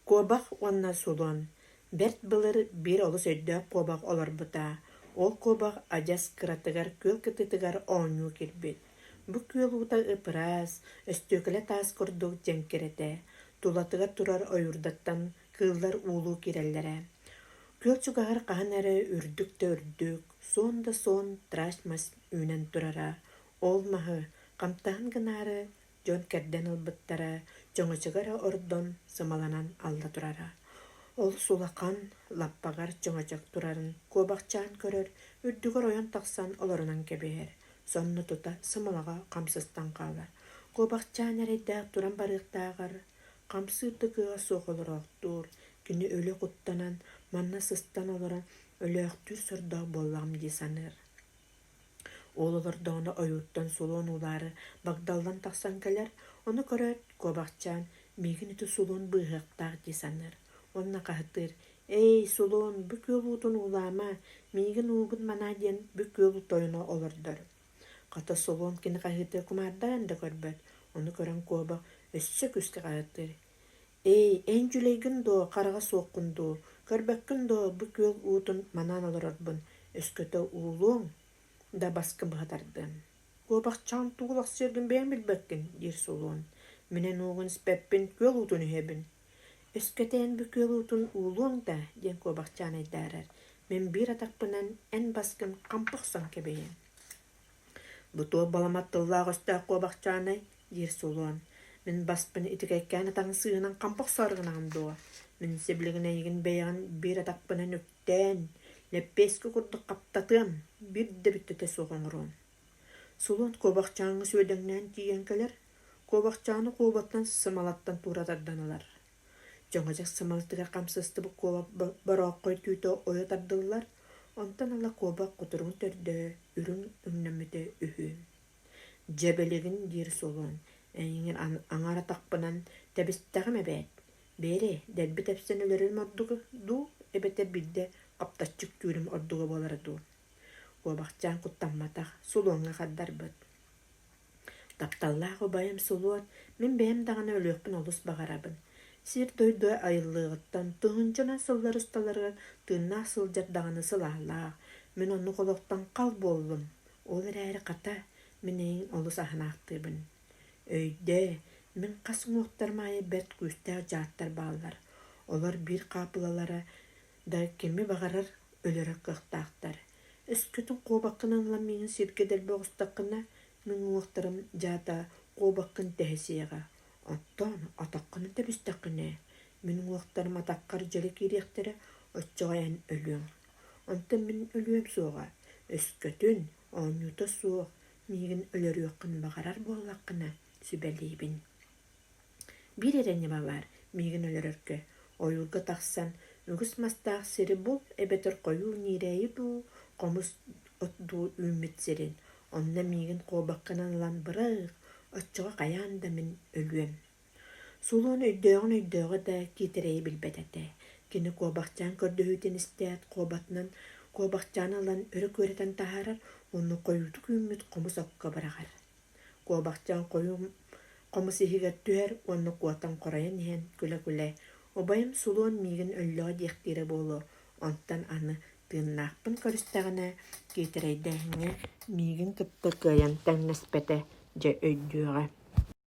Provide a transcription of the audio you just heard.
Кобах онна сулон. Берт былыр бир олус өйдө кобах олар бута. Ол кобах ажас кыратыгар көл кытытыгар ооню кирбит. Бу көл ута ыпырас, өстөкіле таас курдук жемкерете. Тулатыгар турар ойурдаттан кыллар уулу киреллере. Көл чугағар қахан әрі үрдік, сон да сон трашмас үнен турара. Ол махы, қамтахан гынары, жон кәрден ылбыттара, жоңочығара ордон сымаланан алла турара. Ол сулақан, лаппағар жоңочық турарын, кобақчаан көрір, үрдігір ойон тақсан оларынан кебер. Сонны тута сымалаға қамсыстан қалар. Кобақчаан әрейдәк туран барықтағар, қамсырдығыға соғылыр оқтур, күні өлі құттанан, манна сыстан олара өлөктүр сырда боллам десаныр. Олылар дауны ойуттан сулуын улары багдалдан тақсан кәлер, оны көрөт кобақчан мегін үті сулуын бұғықтақ десаныр. Онна қағытыр, «Эй, сулуын, бүк өлутын улама, мегін уғын мана ден бүк өлут ойына олырдар». Қата сулуын кені қағыты құмардан да көрбөт, оны көрін кобақ өссі күсті қағытыр. «Эй, ән жүлейгін до, қараға соққын до, көрбәккін до, бүк өл уутын манан олырарбын, өскөті уулуң» да басқы бұғатардым. Кобақ чаң туғылақ сергін бән білбәккін, дер сулуын. Менен уғын спәппін көл уутын үйебін. Өскөтен бүк өл уутын уулуң да, ден кобақ чаң айдарар. Мен бір атақпынан ән басқын қампықсан кебейін. Бұтуы баламаттыллағы өсті кобақ чаңай, дер сулуын. Мен баспын итікәйкәні таңы сығынан қампық сарғынағым дуа. Мен себілігіне егін бәйіған бір атақпынан өктен, ләппескі күрді қаптатым, бір де бүттіте соғыңырын. Сулуын кобақчаңы сөйдіңнен тиген кәлер, кобақчаңы қобаттан сымалаттан туратардан алар. Жоңажақ сымалаттыға қамсысты бұл кобақ барақ қой түйті ойатардылар, онтан ала кобақ құтырын төрді, үрін үнніміді үхі. Жәбелігін дер сулуын, әйіңір аңара тақпынан тәбістіғім әбәт. Бері, дәлбі тәпсен өлерін ордығы ду, әбәтер білді қаптатчық түрім ордығы болары ду. Кобақчан құттамматақ, сулуынға қаддар бұд. Тапталлағы байым сулуат, мен бәйім дағаны өліқпін олыс бағарабын. Сир дойды айылығыттан тұғынчына сылдар ұсталарға тұғына сылжар дағаны сылағылақ. Мен оны қолықтан қал болдым. Ол әрі қата, мен ең олыс ағынақтыбын. Өйді, мен қасың оқтармайы бәрт көстәу жаттар балар. Олар бір қапылалары да кеме бағарар өлері қықтақтар. Үскөтін қобаққынан ала менің сиркедел боғыстаққына мен оқтарым жата қобаққын тәхесеға. Оттан атаққыны тәбістаққына. Менің оқтарым атаққар жәрі керектері отчағаян өлің. Онтан мен өлім соға. Үскөтін оңюта соқ мегін өлері өққын бағарар болаққына сүбәлейбін. Bir ereni балар, мегін өлерерке, ойылғы тақсан, үгіс мастақ сері бұл, әбетір қою нерейі ду, қомыс отду үмітсерін. Онна мегін қобаққынан лан бұрық, отчыға қаян да мен өлуем. Сулуын өйдөғі да кетірей білбәтәті. Кені қобақчан көрді өйтен істәт қобатынан, қобақчаны лан өрі көретен тағарар, оны қойудық үміт қомыс оққа барағар. Қобақчан қою қомыс ехігер түер, оны қуатан қорайын ен күлі-күлі. Обайым сулуын мегін өліға дектері болу. Онтан аны тыыннақпын көрістағына кетірейдәңі мегін кітті күйен тәңнеспеті жа өйдіға.